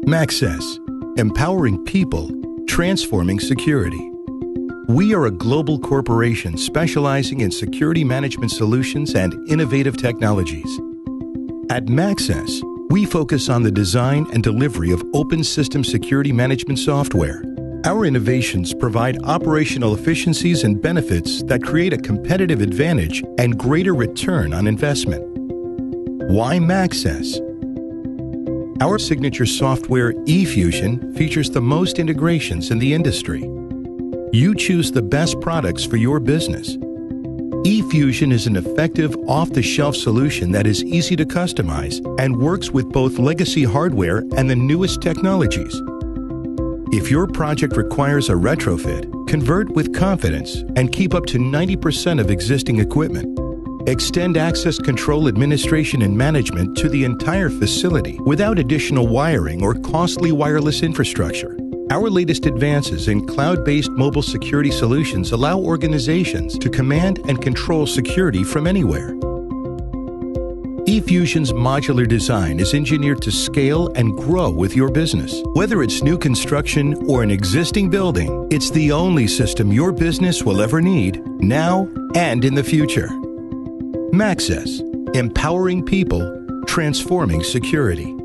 Maxxess, empowering people, transforming security. We are a global corporation specializing in security management solutions and innovative technologies. At Maxxess, we focus on the design and delivery of open system security management software. Our innovations provide operational efficiencies and benefits that create a competitive advantage and greater return on investment. Why Maxxess? Our signature software, eFusion, features the most integrations in the industry. You choose the best products for your business. eFusion is an effective, off-the-shelf solution that is easy to customize and works with both legacy hardware and the newest technologies. If your project requires a retrofit, convert with confidence and keep up to 90% of existing equipment. Extend access control administration and management to the entire facility without additional wiring or costly wireless infrastructure. Our latest advances in cloud-based mobile security solutions allow organizations to command and control security from anywhere. eFusion's modular design is engineered to scale and grow with your business. Whether it's new construction or an existing building, it's the only system your business will ever need, now and in the future. Maxxess, empowering people, transforming security.